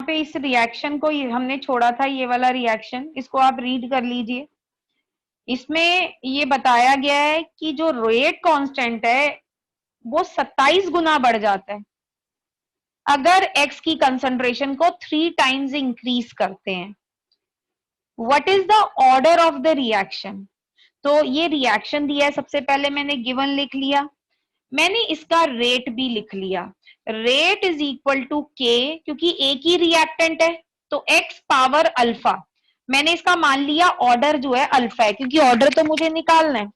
पे इस रिएक्शन को हमने छोड़ा था, ये वाला रिएक्शन, इसको आप रीड कर लीजिए। इसमें ये बताया गया है कि जो रेट कांस्टेंट है वो 27 गुना बढ़ जाता है अगर एक्स की कंसंट्रेशन को 3 टाइम्स इंक्रीज करते हैं। What is the order of the reaction? तो ये रिएक्शन दिया है, सबसे पहले मैंने गिवन लिख लिया, मैंने इसका रेट भी लिख लिया। रेट इज इक्वल टू के, क्योंकि एक ही रिएक्टेंट है तो एक्स पावर अल्फा, मैंने इसका मान लिया ऑर्डर जो है अल्फा है, क्योंकि ऑर्डर तो मुझे निकालना है।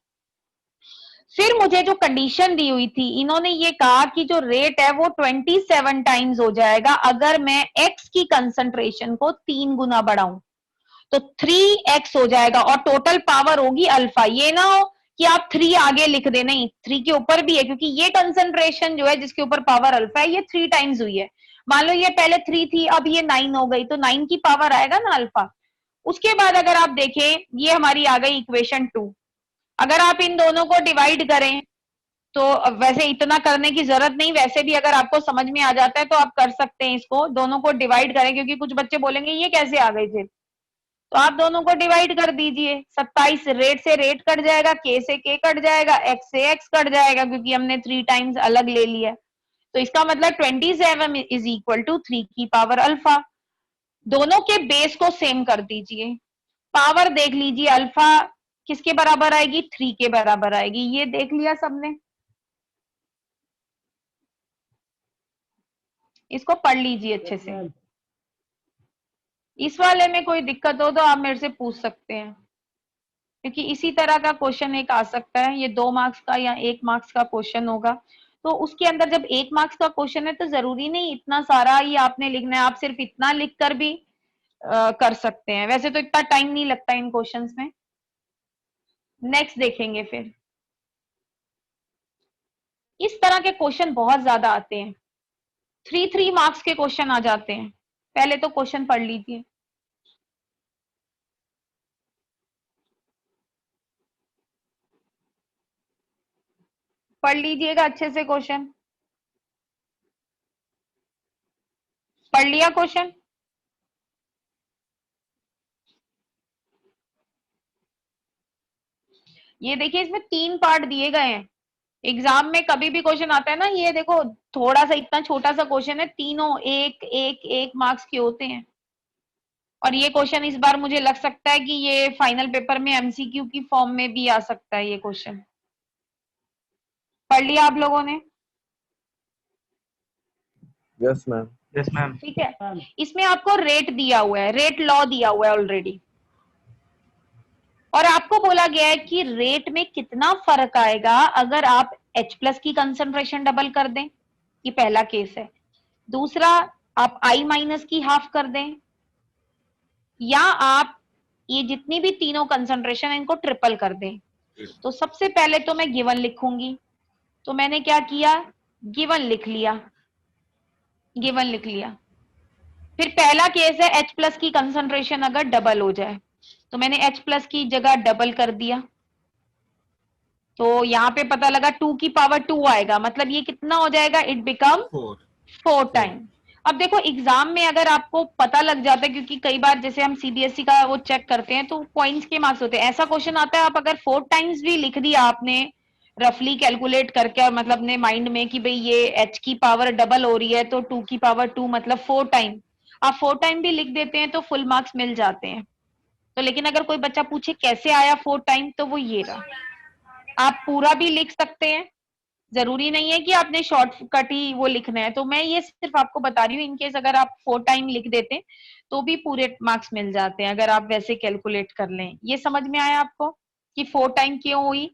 फिर मुझे जो कंडीशन दी हुई थी, इन्होंने ये कहा कि जो रेट है वो 27 टाइम्स हो जाएगा अगर मैं एक्स की कंसंट्रेशन को 3 गुना बढ़ाऊं, तो 3x हो जाएगा और टोटल पावर होगी अल्फा। ये ना हो कि आप 3 आगे लिख दे, नहीं, 3 के ऊपर भी है, क्योंकि ये कंसंट्रेशन जो है जिसके ऊपर पावर अल्फा है ये 3 टाइम्स हुई है। मान लो ये पहले 3 थी, अब ये 9 हो गई, तो 9 की पावर आएगा ना अल्फा। उसके बाद अगर आप देखें, ये हमारी आ गई इक्वेशन 2। अगर आप इन दोनों को डिवाइड करें, तो वैसे इतना करने की जरूरत नहीं, वैसे भी अगर आपको समझ में आ जाता है तो आप कर सकते हैं, इसको दोनों को डिवाइड करें, क्योंकि कुछ बच्चे बोलेंगे ये कैसे आ गई फिर, तो आप दोनों को डिवाइड कर दीजिए। 27 रेट से रेट कट जाएगा, के से के कट जाएगा, एक्स से एक्स कट जाएगा, क्योंकि हमने 3 टाइम्स अलग ले लिया। तो इसका मतलब 27 इज इक्वल टू 3 की पावर अल्फा। दोनों के बेस को सेम कर दीजिए, पावर देख लीजिए अल्फा किसके बराबर आएगी, 3 के बराबर आएगी। ये देख लिया सबने, इसको पढ़ लीजिए अच्छे से। इस वाले में कोई दिक्कत हो तो आप मेरे से पूछ सकते हैं, क्योंकि इसी तरह का क्वेश्चन एक आ सकता है, ये 2 मार्क्स का या 1 मार्क्स का क्वेश्चन होगा। तो उसके अंदर जब 1 मार्क्स का क्वेश्चन है तो जरूरी नहीं इतना सारा ही आपने लिखना है, आप सिर्फ इतना लिखकर भी कर सकते हैं। वैसे तो इतना टाइम नहीं लगता इन क्वेश्चंस में। नेक्स्ट देखेंगे फिर, इस तरह के क्वेश्चन बहुत ज्यादा आते हैं, 3 मार्क्स के क्वेश्चन आ जाते हैं। पहले तो क्वेश्चन पढ़ लीजिए। पढ़ लीजिएगा अच्छे से क्वेश्चन। पढ़ लिया क्वेश्चन? ये देखिए इसमें 3 पार्ट दिए गए हैं। एग्जाम में कभी भी क्वेश्चन आता है ना, ये देखो थोड़ा सा इतना छोटा सा क्वेश्चन है, तीनों एक एक एक मार्क्स के होते हैं। और ये क्वेश्चन इस बार मुझे लग सकता है कि ये फाइनल पेपर में एमसीक्यू की फॉर्म में भी आ सकता है ये क्वेश्चन। पढ़ लिया आप लोगों ने? Yes ma'am. Yes ma'am. ठीक है, इसमें आपको रेट दिया हुआ है, रेट लॉ दिया हुआ है ऑलरेडी, और आपको बोला गया है कि रेट में कितना फर्क आएगा अगर आप H प्लस की कंसंट्रेशन डबल कर दें, ये पहला केस है। दूसरा, आप I माइनस की हाफ कर दें, या आप ये जितनी भी तीनों कंसंट्रेशन है इनको ट्रिपल कर दें। तो सबसे पहले तो मैं गिवन लिखूंगी, तो मैंने क्या किया, गिवन लिख लिया, गिवन लिख लिया। फिर पहला केस है H प्लस की कंसंट्रेशन अगर डबल हो जाए, तो मैंने H प्लस की जगह डबल कर दिया, तो यहाँ पे पता लगा 2 की पावर 2 आएगा, मतलब ये कितना हो जाएगा, इट बिकम 4 टाइम। अब देखो एग्जाम में अगर आपको पता लग जाता है, क्योंकि कई बार जैसे हम सीबीएसई का वो चेक करते हैं तो पॉइंट्स के मार्क्स होते हैं, ऐसा क्वेश्चन आता है आप अगर 4 टाइम्स भी लिख दिया आपने रफली कैलकुलेट करके, और मतलब अपने माइंड में कि भाई ये एच की पावर डबल हो रही है तो 2 की पावर 2 मतलब 4 टाइम, आप 4 टाइम भी लिख देते हैं तो फुल मार्क्स मिल जाते हैं। तो लेकिन अगर कोई बच्चा पूछे कैसे आया 4 टाइम, तो वो ये रहा। आप पूरा भी लिख सकते हैं, जरूरी नहीं है कि आपने शॉर्टकट ही वो लिखना है। तो मैं ये सिर्फ आपको बता रही हूँ, इनकेस अगर आप 4 टाइम लिख देते हैं तो भी पूरे मार्क्स मिल जाते हैं अगर आप वैसे कैलकुलेट कर लें। ये समझ में आया आपको कि 4 टाइम क्यों हुई?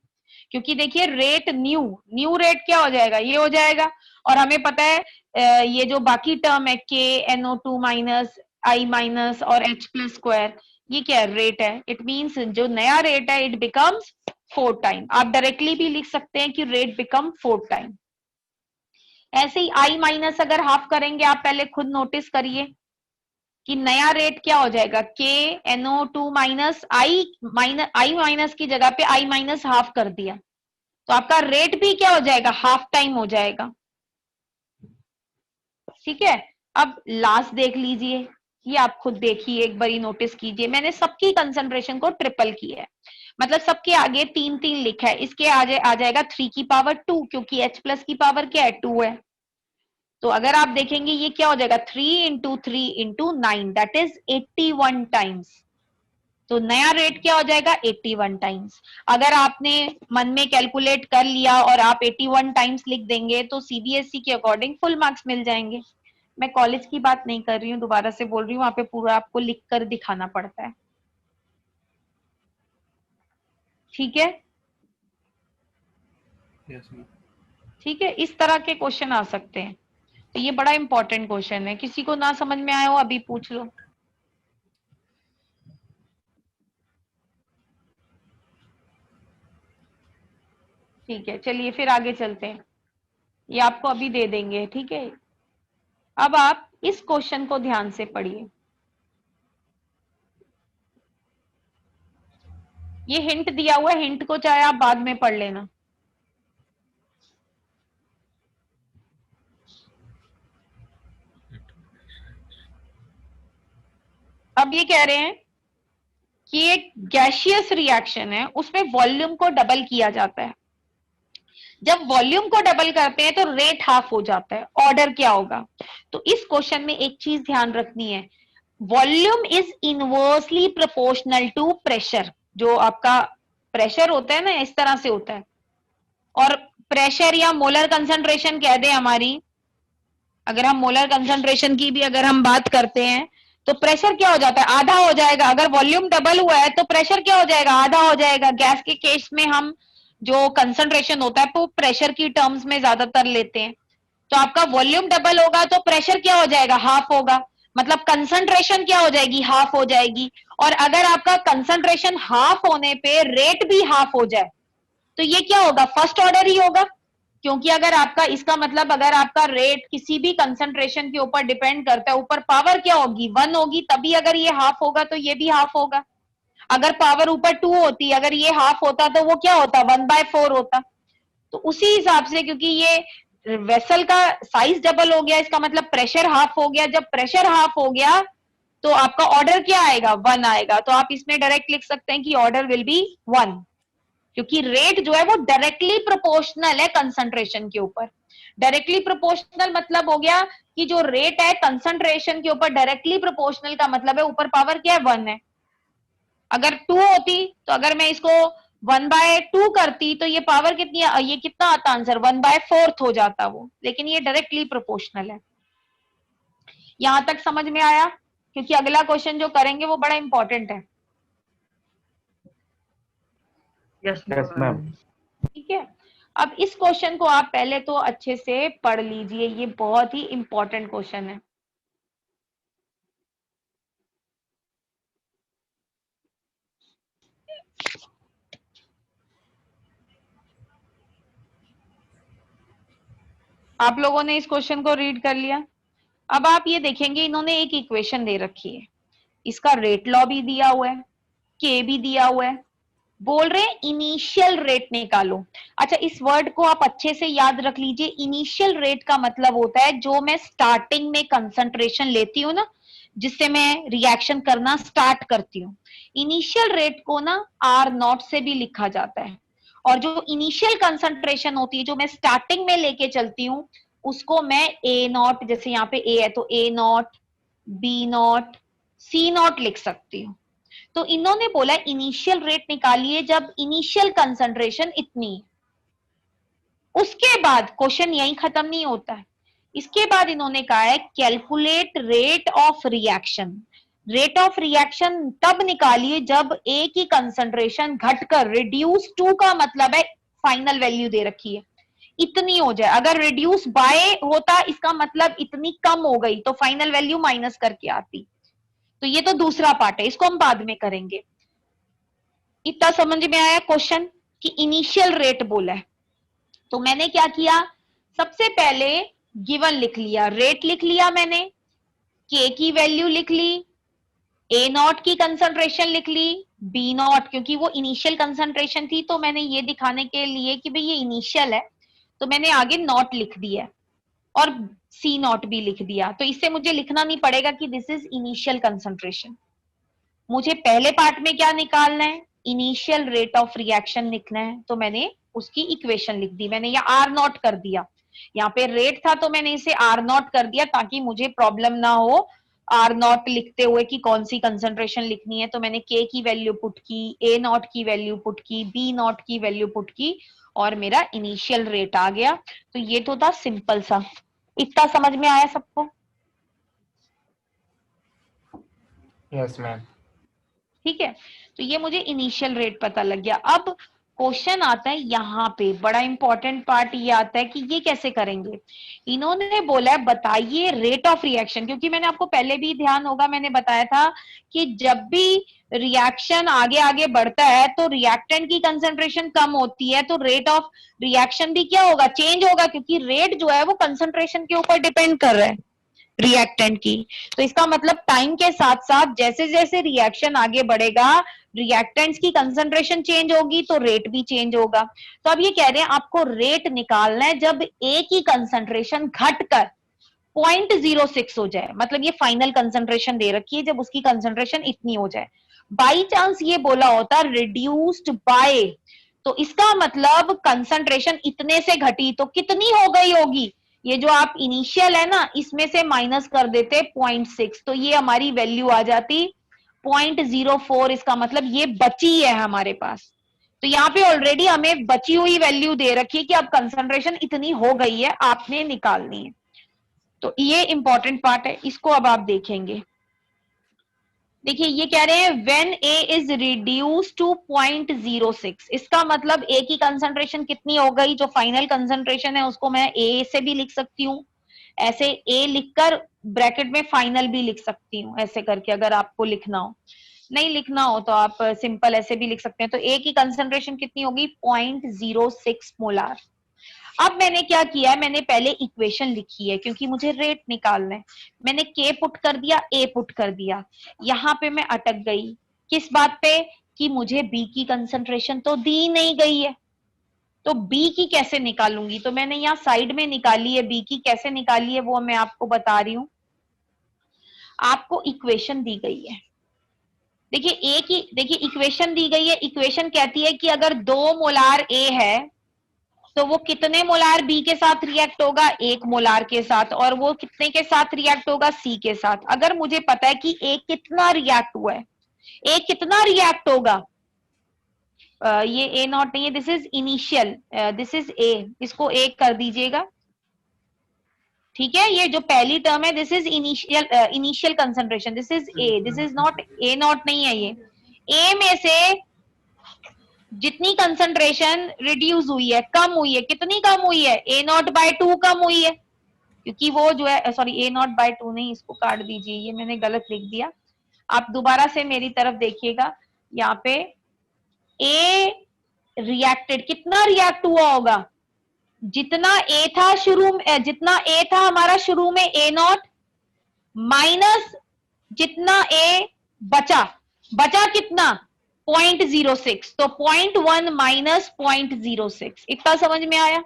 क्योंकि देखिए रेट न्यू रेट क्या हो जाएगा, ये हो जाएगा। और हमें पता है ये जो बाकी टर्म है के NO2 माइनस I माइनस और H प्लस स्क्वायर, ये क्या है, रेट है। इट मीन्स जो नया रेट है इट बिकम्स 4 टाइम। आप डायरेक्टली भी लिख सकते हैं कि रेट बिकम 4 टाइम। ऐसे ही I माइनस अगर हाफ करेंगे, आप पहले खुद नोटिस करिए कि नया रेट क्या हो जाएगा, के NO2 माइनस आई माइनस की जगह पे I माइनस हाफ कर दिया, तो आपका रेट भी क्या हो जाएगा, हाफ टाइम हो जाएगा। ठीक है, अब लास्ट देख लीजिए, ये आप खुद देखिए, एक बारी नोटिस कीजिए, मैंने सबकी कंसंट्रेशन को ट्रिपल किया है, मतलब सबके आगे 3 3 लिखा है, इसके आगे आ जाएगा 3 की पावर 2, क्योंकि H प्लस की पावर क्या है, 2 है। तो अगर आप देखेंगे ये क्या हो जाएगा, 3 into 3 into 9, that is 81 times. तो नया रेट क्या हो जाएगा, 81 टाइम्स। अगर आपने मन में कैलकुलेट कर लिया और आप 81 टाइम्स लिख देंगे तो सीबीएसई के अकॉर्डिंग फुल मार्क्स मिल जाएंगे। मैं कॉलेज की बात नहीं कर रही हूँ, दोबारा से बोल रही हूँ, वहां पे पूरा आपको लिख कर दिखाना पड़ता है। ठीक है, ठीक है, इस तरह के क्वेश्चन आ सकते हैं। तो ये बड़ा इंपॉर्टेंट क्वेश्चन है, किसी को ना समझ में आया हो अभी पूछ लो। ठीक है, चलिए फिर आगे चलते हैं, ये आपको अभी दे देंगे। ठीक है, अब आप इस क्वेश्चन को ध्यान से पढ़िए, ये हिंट दिया हुआ है, हिंट को चाहे आप बाद में पढ़ लेना। अब ये कह रहे हैं कि एक गैसियस रिएक्शन है, उसमें वॉल्यूम को डबल किया जाता है। जब वॉल्यूम को डबल करते हैं तो रेट हाफ हो जाता है, ऑर्डर क्या होगा। तो इस क्वेश्चन में एक चीज ध्यान रखनी है, volume is inversely proportional to pressure. जो आपका प्रेशर होता है ना, इस तरह से होता है। और प्रेशर या मोलर कंसंट्रेशन कह दे हमारी, अगर हम मोलर कंसंट्रेशन की भी अगर हम बात करते हैं तो प्रेशर क्या हो जाता है, आधा हो जाएगा। अगर वॉल्यूम डबल हुआ है तो प्रेशर क्या हो जाएगा, आधा हो जाएगा। गैस के केस में हम जो कंसंट्रेशन होता है वो प्रेशर की टर्म्स में ज्यादातर लेते हैं। तो आपका वॉल्यूम डबल होगा तो प्रेशर क्या हो जाएगा, हाफ होगा। मतलब कंसंट्रेशन क्या हो जाएगी, हाफ हो जाएगी। और अगर आपका कंसंट्रेशन हाफ होने पे रेट भी हाफ हो जाए तो ये क्या होगा, फर्स्ट ऑर्डर ही होगा। क्योंकि अगर आपका, इसका मतलब अगर आपका रेट किसी भी कंसंट्रेशन के ऊपर डिपेंड करता है, ऊपर पावर क्या होगी, 1 होगी, तभी अगर ये हाफ होगा तो ये भी हाफ होगा। अगर पावर ऊपर 2 होती, अगर ये हाफ होता तो वो क्या होता, 1/4 होता। तो उसी हिसाब से, क्योंकि ये वेसल का साइज डबल हो गया, इसका मतलब प्रेशर हाफ हो गया। जब प्रेशर हाफ हो गया तो आपका ऑर्डर क्या आएगा, 1 आएगा। तो आप इसमें डायरेक्ट लिख सकते हैं कि ऑर्डर विल बी 1, क्योंकि रेट जो है वो डायरेक्टली प्रोपोर्शनल है कंसंट्रेशन के ऊपर। डायरेक्टली प्रोपोर्शनल मतलब हो गया कि जो रेट है कंसंट्रेशन के ऊपर डायरेक्टली प्रोपोर्शनल का मतलब है ऊपर पावर क्या है, 1 है। अगर 2 होती तो अगर मैं इसको 1/2 करती तो ये पावर कितनी, ये कितना आता आंसर, 1/4 हो जाता वो। लेकिन ये डायरेक्टली प्रोपोर्शनल है। यहां तक समझ में आया, क्योंकि अगला क्वेश्चन जो करेंगे वो बड़ा इंपॉर्टेंट है। Yes ma'am. ठीक है, अब इस क्वेश्चन को आप पहले तो अच्छे से पढ़ लीजिए, ये बहुत ही इंपॉर्टेंट क्वेश्चन है। आप लोगों ने इस क्वेश्चन को रीड कर लिया। अब आप ये देखेंगे, इन्होंने एक इक्वेशन दे रखी है, इसका रेट लॉ भी दिया हुआ है, के भी दिया हुआ है, बोल रहे हैं इनिशियल रेट निकालो। अच्छा, इस वर्ड को आप अच्छे से याद रख लीजिए, इनिशियल रेट का मतलब होता है जो मैं स्टार्टिंग में कंसंट्रेशन लेती हूँ ना, जिससे मैं रिएक्शन करना स्टार्ट करती हूँ। इनिशियल रेट को ना R0 से भी लिखा जाता है। और जो इनिशियल कंसंट्रेशन होती है जो मैं स्टार्टिंग में लेके चलती हूँ उसको मैं A0, जैसे यहाँ पे A है तो A0, B0, C0 लिख सकती हूँ। तो इन्होंने बोला इनिशियल रेट निकालिए जब इनिशियल कंसंट्रेशन इतनी है। उसके बाद क्वेश्चन यही खत्म नहीं होता है, इसके बाद इन्होंने कहा है calculate rate of reaction. Rate of reaction तब निकालिए जब ए की कंसंट्रेशन घटकर, रिड्यूस टू का मतलब है फाइनल वैल्यू दे रखी है, इतनी हो जाए। अगर रिड्यूस बाय होता इसका मतलब इतनी कम हो गई तो फाइनल वैल्यू माइनस करके आती। तो ये तो दूसरा पार्ट है, इसको हम बाद में करेंगे। इतना समझ में आया क्वेश्चन कि इनिशियल रेट बोला है। तो मैंने क्या किया, सबसे पहले गिवन लिख लिया, रेट लिख लिया मैंने, के की वैल्यू लिख ली, A0 की कंसंट्रेशन लिख ली, B0 क्योंकि वो इनिशियल कंसंट्रेशन थी तो मैंने ये दिखाने के लिए कि भाई ये इनिशियल है तो मैंने आगे नॉट लिख दिया। और सी नॉट भी लिख दिया। तो इससे मुझे लिखना नहीं पड़ेगा कि दिस इज इनिशियल कंसंट्रेशन। मुझे पहले पार्ट में क्या निकालना है, इनिशियल रेट ऑफ रिएक्शन लिखना है, तो मैंने उसकी इक्वेशन लिख दी, मैंने यहाँ आर नॉट कर दिया। यहाँ पे रेट था तो मैंने इसे आर नॉट कर दिया ताकि मुझे प्रॉब्लम ना हो आर नॉट लिखते हुए कि कौन सी कंसंट्रेशन लिखनी है। तो मैंने के की वैल्यू पुट की, ए नॉट की वैल्यू पुट की, बी नॉट की वैल्यू पुट की और मेरा इनिशियल रेट आ गया। तो ये तो था सिंपल सा। इतना समझ में आया सबको? Yes ma'am. ठीक है, तो ये मुझे इनिशियल रेट पता लग गया। अब क्वेश्चन आता है यहाँ पे, बड़ा इंपॉर्टेंट पार्ट ये आता है कि ये कैसे करेंगे। इन्होंने बोला है बताइए रेट ऑफ रिएक्शन, क्योंकि मैंने आपको पहले भी ध्यान होगा मैंने बताया था कि जब भी रिएक्शन आगे आगे बढ़ता है तो रिएक्टेंट की कंसंट्रेशन कम होती है तो रेट ऑफ रिएक्शन भी क्या होगा, चेंज होगा, क्योंकि रेट जो है वो कंसंट्रेशन के ऊपर डिपेंड कर रहा है रिएक्टेंट की। तो इसका मतलब टाइम के साथ साथ जैसे जैसे रिएक्शन आगे बढ़ेगा रिएक्टेंट्स की कंसंट्रेशन चेंज होगी तो रेट भी चेंज होगा। तो अब ये कह रहे हैं आपको रेट निकालना है जब ए की कंसंट्रेशन घटकर 0.06 हो जाए, मतलब ये फाइनल कंसंट्रेशन दे रखी है, जब उसकी कंसंट्रेशन इतनी हो जाए। बाई चांस ये बोला होता रिड्यूस्ड बाय, तो इसका मतलब कंसंट्रेशन इतने से घटी तो कितनी हो गई होगी, ये जो आप इनिशियल है ना इसमें से माइनस कर देते 0.6, तो ये हमारी वैल्यू आ जाती 0.04। इसका मतलब ये बची है हमारे पास। तो यहाँ पे ऑलरेडी हमें बची हुई वैल्यू दे रखी है कि अब कंसंट्रेशन इतनी हो गई है, आपने निकालनी है। तो ये इंपॉर्टेंट पार्ट है, इसको अब आप देखेंगे। देखिए ये कह रहे हैं when A is reduce to 0.06, इसका मतलब ए की कंसंट्रेशन कितनी हो गई, जो फाइनल कंसंट्रेशन है उसको मैं ए से भी लिख सकती हूँ, ऐसे ए लिखकर ब्रैकेट में फाइनल भी लिख सकती हूँ ऐसे करके, अगर आपको लिखना हो। नहीं लिखना हो तो आप सिंपल ऐसे भी लिख सकते हैं। तो ए की कंसंट्रेशन कितनी होगी 0.06 मोलार। अब मैंने क्या किया है, मैंने पहले इक्वेशन लिखी है क्योंकि मुझे रेट निकालना है। मैंने के पुट कर दिया, ए पुट कर दिया। यहाँ पे मैं अटक गई किस बात पे कि मुझे बी की कंसंट्रेशन तो दी नहीं गई है, तो बी की कैसे निकालूंगी। तो मैंने यहाँ साइड में निकाली है, बी की कैसे निकाली है वो मैं आपको बता रही हूं। आपको इक्वेशन दी गई है, देखिए ए की, देखिए इक्वेशन दी गई है। इक्वेशन कहती है कि अगर 2 मोलार ए है तो वो कितने मोलार बी के साथ रिएक्ट होगा, 1 मोलार के साथ, और वो कितने के साथ रिएक्ट होगा, सी के साथ। अगर मुझे पता है कि ए कितना रिएक्ट हुआ है, ए कितना रिएक्ट होगा, ये ए नॉट नहीं है, this is initial, this is a, इसको ए कर दीजिएगा। ठीक है, ये जो पहली टर्म है this is initial, initial concentration, this is a, this is not, A not नहीं है, ये ए में से जितनी कंसंट्रेशन रिड्यूस हुई है, कम हुई है, कितनी कम हुई है, ए नॉट बाय 2 कम हुई है, क्योंकि वो जो है, सॉरी ए नॉट बाय 2 नहीं, इसको काट दीजिए, ये मैंने गलत लिख दिया। आप दोबारा से मेरी तरफ देखिएगा, यहाँ पे ए रिएक्टेड, कितना रिएक्ट हुआ होगा, जितना ए था शुरू में, जितना ए था हमारा शुरू में ए नॉट माइनस जितना ए बचा, बचा कितना 0.06, तो 0.1 माइनस 0.06, इतना समझ में आया?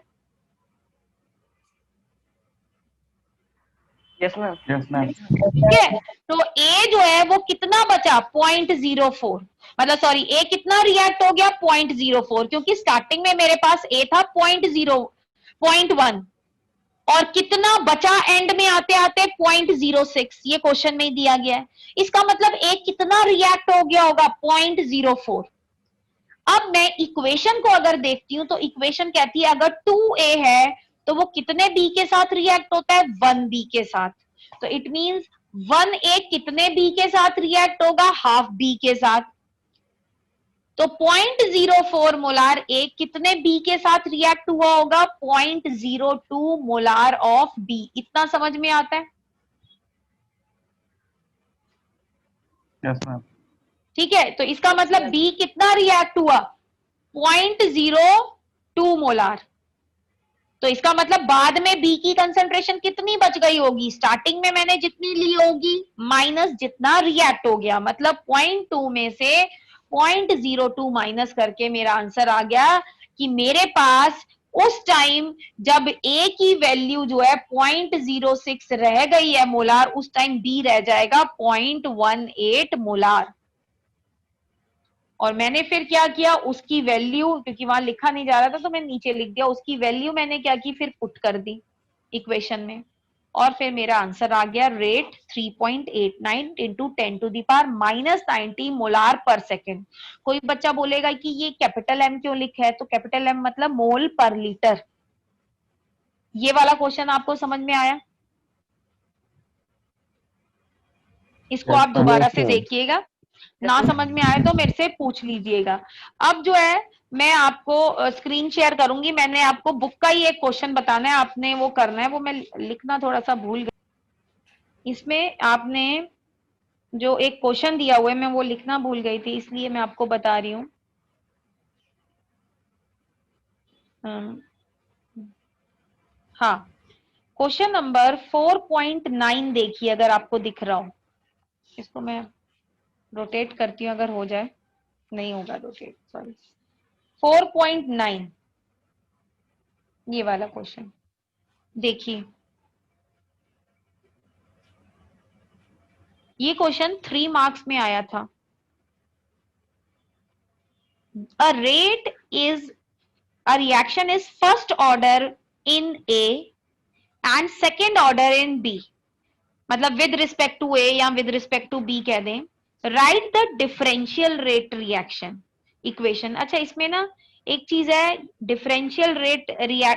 Yes, ma'am. Yes ma'am. ठीक है, तो ए जो है वो कितना बचा 0.04, मतलब सॉरी ए कितना रिएक्ट हो गया 0.04, क्योंकि स्टार्टिंग में मेरे पास ए था 0.1 और कितना बचा एंड में आते आते 0.06, ये क्वेश्चन में दिया गया है। इसका मतलब ए कितना रिएक्ट हो गया होगा 0.04। अब मैं इक्वेशन को अगर देखती हूं तो इक्वेशन कहती है अगर 2a है तो वो कितने b के साथ रिएक्ट होता है 1b के साथ, तो इट मींस 1a कितने b के साथ रिएक्ट होगा हाफ b के साथ, तो 0.04 मोलार ए कितने बी के साथ रिएक्ट हुआ होगा 0.02 मोलार ऑफ बी, इतना समझ में आता है? Yes ma'am. ठीक है, तो इसका मतलब बी कितना रिएक्ट हुआ 0.02 मोलार, तो इसका मतलब बाद में बी की कंसंट्रेशन कितनी बच गई होगी, स्टार्टिंग में मैंने जितनी ली होगी माइनस जितना रिएक्ट हो गया, मतलब 0.2 में से 0.02 माइनस करके मेरा आंसर आ गया कि मेरे पास उस टाइम जब ए की वैल्यू जो है 0.06 रह गई है मोलार, उस टाइम बी रह जाएगा 0.18 मोलार। और मैंने फिर क्या किया, उसकी वैल्यू, क्योंकि वहां लिखा नहीं जा रहा था तो मैं नीचे लिख दिया, उसकी वैल्यू मैंने क्या की, फिर पुट कर दी इक्वेशन में, और फिर मेरा आंसर आ गया रेट 3.89 इंटू 10⁻⁻90 मोलार पर सेकेंड। कोई बच्चा बोलेगा कि ये कैपिटल एम क्यों लिखा है, तो कैपिटल एम मतलब मोल पर लीटर। ये वाला क्वेश्चन आपको समझ में आया? इसको Yes, आप ma'am. दोबारा Yes, से ma'am. देखिएगा, ना समझ में आए तो मेरे से पूछ लीजिएगा। अब जो है मैं आपको स्क्रीन शेयर करूंगी, मैंने आपको बुक का ही एक क्वेश्चन बताना है, आपने वो करना है, वो मैं लिखना थोड़ा सा भूल गई। इसमें आपने जो एक क्वेश्चन दिया हुआ है मैं वो लिखना भूल गई थी, इसलिए मैं आपको बता रही हूँ। हाँ, क्वेश्चन नंबर 4.9 देखिए, अगर आपको दिख रहा हो। इसको मैं रोटेट करती हूँ, अगर हो जाए, नहीं होगा रोटेट, सॉरी। 4.9 ये वाला क्वेश्चन देखिए। ये क्वेश्चन 3 मार्क्स में आया था। A rate is a reaction is first order in A and second order in B, मतलब with respect to A या with respect to B कह दें। Write the differential rate reaction equation। अच्छा, इसमें ना एक चीज है, डिफरेंशियल रेट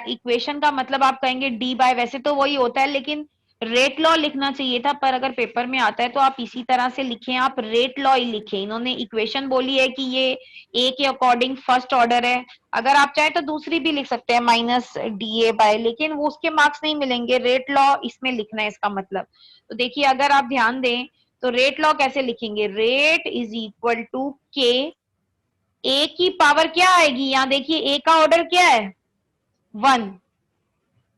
इक्वेशन का मतलब आप कहेंगे डी बाय, वैसे तो वही होता है, लेकिन रेट लॉ लिखना चाहिए था, पर अगर पेपर में आता है तो आप इसी तरह से लिखें, आप रेट लॉ ही लिखें। इन्होंने इक्वेशन बोली है कि ये ए के अकॉर्डिंग फर्स्ट ऑर्डर है, अगर आप चाहें तो दूसरी भी लिख सकते हैं माइनस डी ए बाय, लेकिन वो उसके मार्क्स नहीं मिलेंगे, रेट लॉ इसमें लिखना है इसका मतलब। तो देखिए, अगर आप ध्यान दें तो रेट लॉ कैसे लिखेंगे, रेट इज इक्वल टू के, ए की पावर क्या आएगी, यहां देखिए ए का ऑर्डर क्या है 1,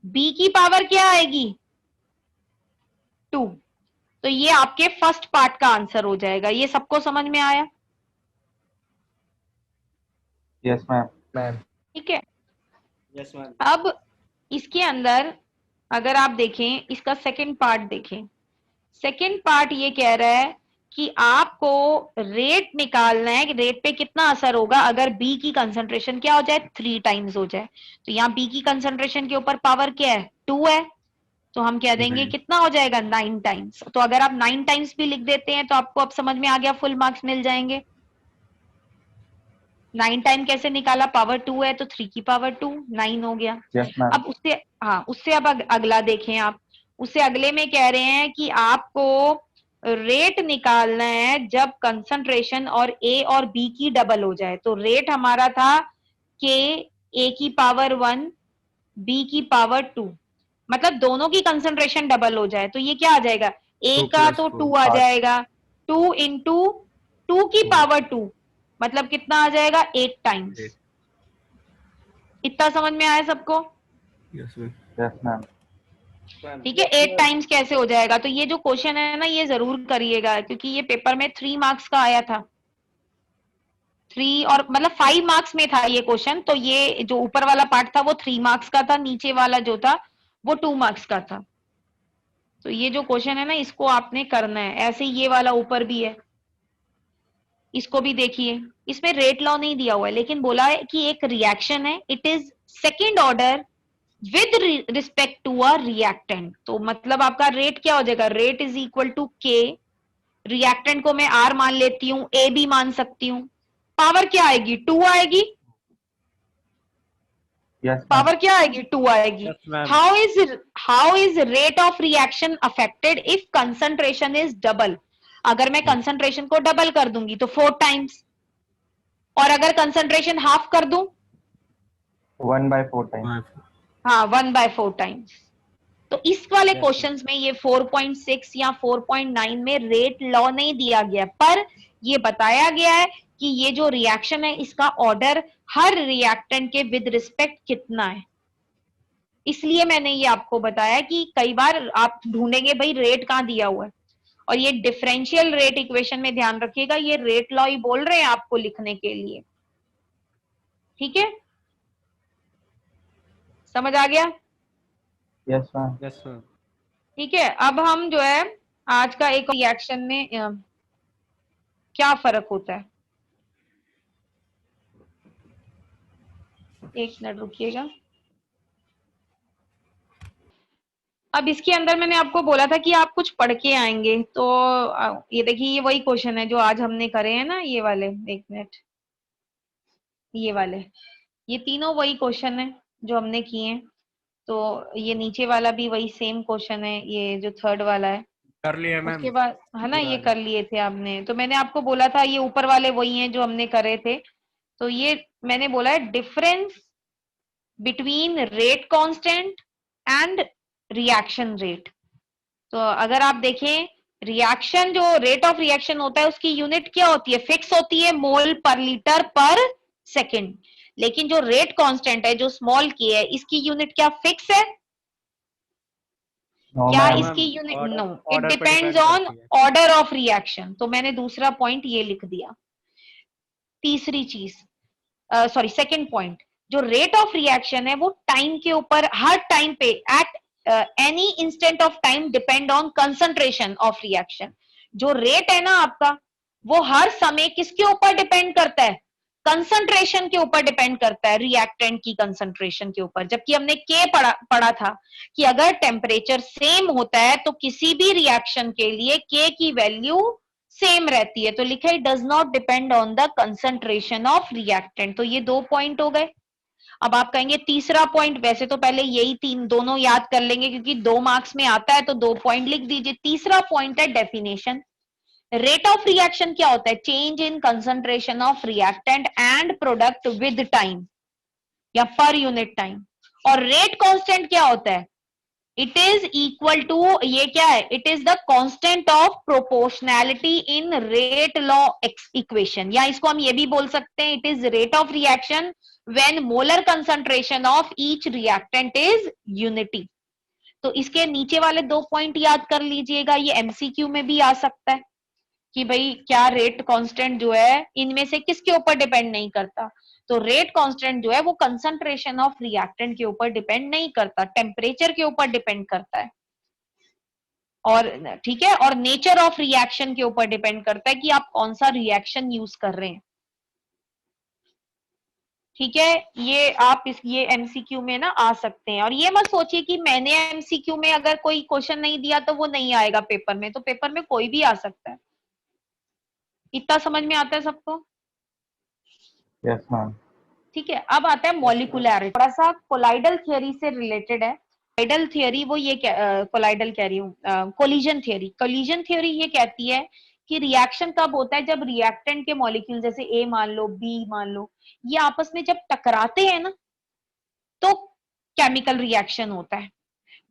बी की पावर क्या आएगी 2। तो ये आपके फर्स्ट पार्ट का आंसर हो जाएगा। ये सबको समझ में आया? Yes, ma'am. Ma'am. ठीक है। Yes, ma'am. अब इसके अंदर अगर आप देखें, इसका सेकंड पार्ट देखें। सेकंड पार्ट ये कह रहा है कि आपको रेट निकालना है कि रेट पे कितना असर होगा अगर बी की कंसंट्रेशन क्या हो जाए, 3 टाइम्स हो जाए। तो यहाँ बी की कंसंट्रेशन के ऊपर पावर क्या है, 2 है, तो हम कह देंगे कितना हो जाएगा 9 टाइम्स। तो अगर आप 9 टाइम्स भी लिख देते हैं तो आपको अब समझ में आ गया, फुल मार्क्स मिल जाएंगे। 9 टाइम कैसे निकाला, पावर 2 है तो 3 की पावर 2, 9 हो गया। Yes, ma'am. अब उससे, हाँ, उससे अब अगला देखें आप। उससे अगले में कह रहे हैं कि आपको रेट निकालना है जब कंसंट्रेशन और ए और बी की डबल हो जाए। तो रेट हमारा था के, ए की पावर 1, बी की पावर 2, मतलब दोनों की कंसंट्रेशन डबल हो जाए। तो ये क्या आ जाएगा, ए 2 का plus तो 4, 2 आ 8. जाएगा, 2 इंटू 2 की पावर 2, मतलब कितना आ जाएगा 8 टाइम्स। 8. इतना समझ में आया सबको? Yes, ma'am. Yes, ma'am. ठीक है, 8 टाइम्स कैसे हो जाएगा? तो ये जो क्वेश्चन है ना, ये जरूर करिएगा, क्योंकि ये पेपर में 3 मार्क्स का आया था। 3 और मतलब 5 मार्क्स में था ये क्वेश्चन। तो ये जो ऊपर वाला पार्ट था वो 3 मार्क्स का था, नीचे वाला जो था वो 2 मार्क्स का था। तो ये जो क्वेश्चन है ना, इसको आपने करना है। ऐसे ही ये वाला ऊपर भी है, इसको भी देखिए। इसमें रेट लॉ नहीं दिया हुआ है, लेकिन बोला है कि एक रिएक्शन है, it is second order with respect to a reactant. तो मतलब आपका रेट क्या हो जाएगा, rate is equal to K, reactant को मैं आर मान लेती हूँ, ए भी मान सकती हूँ। पावर क्या आएगी, 2 आएगी। Yes, ma'am. पावर क्या आएगी, 2 आएगी। Yes, ma'am. How is rate of reaction affected if concentration is double? अगर मैं कंसंट्रेशन को डबल कर दूंगी तो 4 टाइम्स, और अगर कंसंट्रेशन हाफ कर दूं, 1/4 times. 5. हाँ 1/4 टाइम्स। तो इस वाले Yes, क्वेश्चंस में ये 4.6 या 4.9 में रेट लॉ नहीं दिया गया, पर ये बताया गया है कि ये जो रिएक्शन है इसका ऑर्डर हर रिएक्टेंट के विद रिस्पेक्ट कितना है। इसलिए मैंने ये आपको बताया कि कई बार आप ढूंढेंगे भाई रेट कहाँ दिया हुआ है, और ये डिफरेंशियल रेट इक्वेशन में ध्यान रखिएगा, ये रेट लॉ ही बोल रहे हैं आपको लिखने के लिए। ठीक है, समझ आ गया? Yes, ma'am. Yes, ma'am. ठीक है, अब हम जो है आज का एक रिएक्शन में क्या फर्क होता है, एक मिनट रुकिएगा। अब इसके अंदर मैंने आपको बोला था कि आप कुछ पढ़ के आएंगे, तो ये देखिए ये वही क्वेश्चन है जो आज हमने करे हैं ना, ये वाले, एक मिनट, ये वाले, ये तीनों वही क्वेश्चन है जो हमने किए हैं। तो ये नीचे वाला भी वही सेम क्वेश्चन है, ये जो थर्ड वाला है कर लिए मैम। उसके बाद, है ना, ये पूरा कर लिए थे आपने। तो मैंने आपको बोला था ये ऊपर वाले वही हैं जो हमने करे थे। तो ये मैंने बोला है difference between rate constant and reaction rate. तो अगर आप देखें, रिएक्शन जो रेट ऑफ रिएक्शन होता है उसकी यूनिट क्या होती है, फिक्स होती है, मोल पर लीटर पर सेकेंड। लेकिन जो रेट कांस्टेंट है, जो स्मॉल की है, इसकी यूनिट क्या फिक्स है? No, क्या ma'am. इसकी यूनिट, नो, इट order पे डिपेंड्स depend ऑन करती है। Order of reaction. तो मैंने दूसरा पॉइंट ये लिख दिया। तीसरी चीज, सॉरी सेकंड पॉइंट, जो रेट ऑफ रिएक्शन है वो टाइम के ऊपर, हर टाइम पे, at any instant of time depend on concentration of reaction. जो रेट है ना आपका, वो हर समय किसके ऊपर डिपेंड करता है? कंसंट्रेशन के ऊपर डिपेंड करता है, रिएक्टेंट की कंसंट्रेशन के ऊपर। जबकि हमने के पढ़ा था कि अगर टेम्परेचर सेम होता है तो किसी भी रिएक्शन के लिए के की वैल्यू सेम रहती है। तो लिखा है does not depend on the concentration of reactant. तो ये 2 पॉइंट हो गए। अब आप कहेंगे तीसरा पॉइंट, वैसे तो पहले यही तीन दोनों याद कर लेंगे क्योंकि 2 मार्क्स में आता है, तो 2 पॉइंट लिख दीजिए। तीसरा पॉइंट है डेफिनेशन। रेट ऑफ रिएक्शन क्या होता है? Change in concentration of reactant and product with time या पर यूनिट टाइम। और रेट कांस्टेंट क्या होता है? इट इज इक्वल टू, ये क्या है? It is the constant of proportionality in rate law equation, या इसको हम ये भी बोल सकते हैं, it is rate of reaction when molar concentration of each reactant is unity. तो इसके नीचे वाले 2 पॉइंट याद कर लीजिएगा। ये एमसीक्यू में भी आ सकता है कि भाई क्या रेट कांस्टेंट जो है इनमें से किसके ऊपर डिपेंड नहीं करता? तो रेट कांस्टेंट जो है वो कंसंट्रेशन ऑफ रिएक्टेंट के ऊपर डिपेंड नहीं करता, टेम्परेचर के ऊपर डिपेंड करता है। और ठीक है, और नेचर ऑफ रिएक्शन के ऊपर डिपेंड करता है कि आप कौन सा रिएक्शन यूज कर रहे हैं। ठीक है, ये आप ये एमसीक्यू में ना आ सकते हैं। और ये मत सोचिए कि मैंने एमसीक्यू में अगर कोई क्वेश्चन नहीं दिया तो वो नहीं आएगा पेपर में। तो पेपर में कोई भी आ सकता है। इतना समझ में आता है सबको? Yes, ma'am. ठीक है, अब आता है मॉलिक्यूलैरिटी। थोड़ा सा कोलाइडल थियरी से रिलेटेड है। कोलाइडल थियरी वो ये कोलाइडल कह रही हूँ, कोलिजन थियरी। कोलिजन थियरी ये कहती है कि रिएक्शन कब होता है? जब रिएक्टेंट के मॉलिक्यूल, जैसे ए मान लो, बी मान लो, ये आपस में जब टकराते हैं ना तो केमिकल रिएक्शन होता है।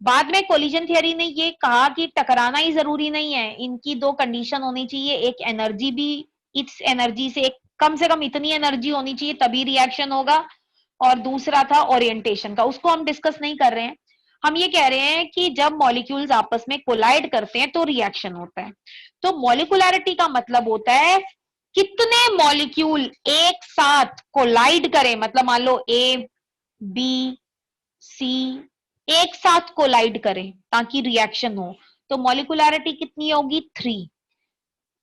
बाद में कोलिजन थियरी ने ये कहा कि टकराना ही जरूरी नहीं है, इनकी 2 कंडीशन होनी चाहिए। एक एनर्जी भी, इस एनर्जी से कम इतनी एनर्जी होनी चाहिए तभी रिएक्शन होगा। और दूसरा था ओरिएंटेशन का, उसको हम डिस्कस नहीं कर रहे हैं। हम ये कह रहे हैं कि जब मॉलिक्यूल्स आपस में कोलाइड करते हैं तो रिएक्शन होता है। तो मॉलिक्यूलैरिटी का मतलब होता है कितने मॉलिक्यूल एक साथ कोलाइड करें। मतलब मान लो ए, बी, सी एक साथ कोलाइड करें ताकि रिएक्शन हो, तो मॉलिक्यूलैरिटी कितनी होगी? 3।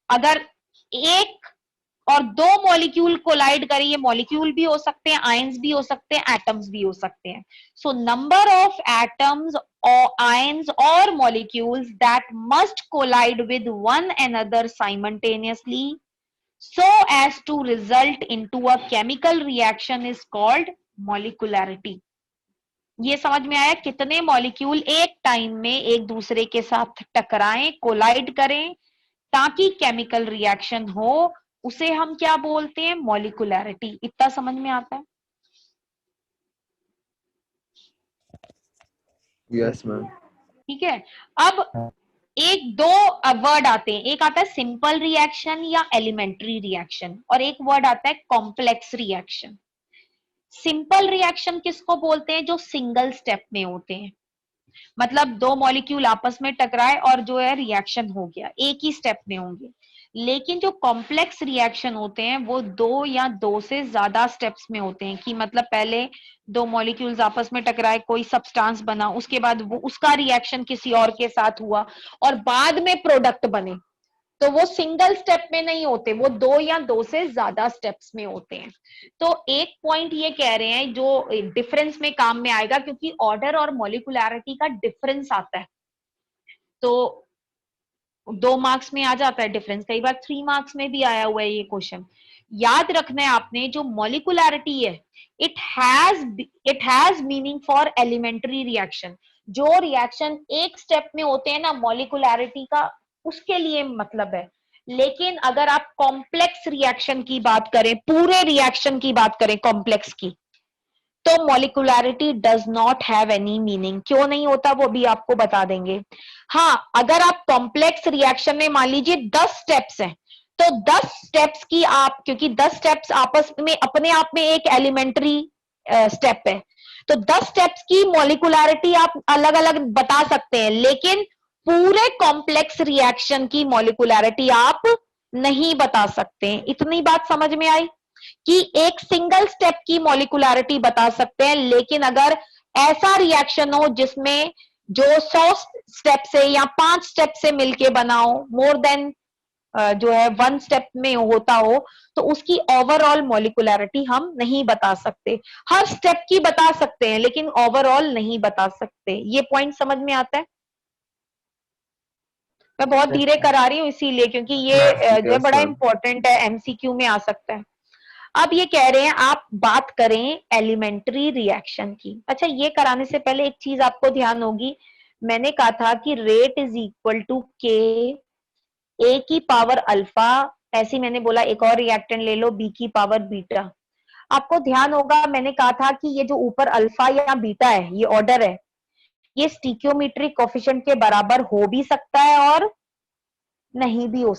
अगर एक और 2 मॉलिक्यूल कोलाइड करें, ये मॉलिक्यूल भी हो सकते हैं, आयंस भी हो सकते हैं, एटम्स भी हो सकते हैं। सो नंबर ऑफ एटम्स और आयंस और molecules that must collide with one another simultaneously so as to result into a chemical reaction is called molecularity। ये समझ में आया? कितने मॉलिक्यूल एक टाइम में एक दूसरे के साथ टकराएं, कोलाइड करें ताकि केमिकल रिएक्शन हो, उसे हम क्या बोलते हैं? मॉलिक्यूलैरिटी। इतना समझ में आता है? Yes, ma'am. ठीक है, अब एक 2 वर्ड आते हैं। एक आता है सिंपल रिएक्शन या एलिमेंट्री रिएक्शन, और एक वर्ड आता है कॉम्प्लेक्स रिएक्शन। सिंपल रिएक्शन किसको बोलते हैं? जो सिंगल स्टेप में होते हैं। मतलब 2 मॉलिक्यूल आपस में टकराए और जो है रिएक्शन हो गया, एक ही स्टेप में होंगे। लेकिन जो कॉम्प्लेक्स रिएक्शन होते हैं वो 2 या 2 से ज्यादा स्टेप्स में होते हैं, कि मतलब पहले 2 मॉलिक्यूल्स आपस में टकराए, कोई सब्सटेंस बना, उसके बाद वो उसका रिएक्शन किसी और के साथ हुआ और बाद में प्रोडक्ट बने, तो वो सिंगल स्टेप में नहीं होते, वो 2 या 2 से ज्यादा स्टेप्स में होते हैं। तो एक पॉइंट ये कह रहे हैं जो डिफरेंस में काम में आएगा, क्योंकि ऑर्डर और मॉलिकुलैरिटी का डिफरेंस आता है, तो 2 मार्क्स में आ जाता है डिफरेंस, कई बार 3 मार्क्स में भी आया हुआ है ये क्वेश्चन। याद रखना है आपने, जो मॉलिकुलैरिटी है it has meaning for elementary reaction. जो रिएक्शन एक स्टेप में होते हैं ना मॉलिकुलैरिटी का, उसके लिए मतलब है। लेकिन अगर आप कॉम्प्लेक्स रिएक्शन की बात करें, पूरे रिएक्शन की बात करें कॉम्प्लेक्स की, तो molecularity does not have any meaning. क्यों नहीं होता वो भी आपको बता देंगे। हाँ, अगर आप कॉम्प्लेक्स रिएक्शन में मान लीजिए 10 स्टेप्स हैं, तो 10 स्टेप्स की आप, क्योंकि 10 स्टेप्स आपस में अपने आप में एक एलिमेंट्री स्टेप है, तो 10 स्टेप्स की मॉलिकुलैरिटी आप अलग अलग बता सकते हैं, लेकिन पूरे कॉम्प्लेक्स रिएक्शन की मॉलिकुलैरिटी आप नहीं बता सकते। इतनी बात समझ में आई कि एक सिंगल स्टेप की मॉलिकुलैरिटी बता सकते हैं, लेकिन अगर ऐसा रिएक्शन हो जिसमें जो 100 स्टेप से या 5 स्टेप से मिलके बना हो, मोर देन जो है 1 स्टेप में होता हो, तो उसकी ओवरऑल मॉलिकुलैरिटी हम नहीं बता सकते। हर स्टेप की बता सकते हैं लेकिन ओवरऑल नहीं बता सकते। ये पॉइंट समझ में आता है? मैं बहुत धीरे करा रही हूँ इसीलिए, क्योंकि ये जो है बड़ा इंपॉर्टेंट है, एमसीक्यू में आ सकता है। अब ये कह रहे हैं आप बात करें एलिमेंट्री रिएक्शन की। अच्छा, ये कराने से पहले एक चीज आपको ध्यान होगी, मैंने कहा था कि रेट इज इक्वल टू के ए की पावर अल्फा, ऐसे मैंने बोला एक और रिएक्टेंट ले लो बी की पावर बीटा। आपको ध्यान होगा मैंने कहा था कि ये जो ऊपर अल्फा या बीटा है, ये ऑर्डर है, ये स्टिकियोमेट्रिक कोफिशिएंट के बराबर हो भी सकता है और नहीं भी हो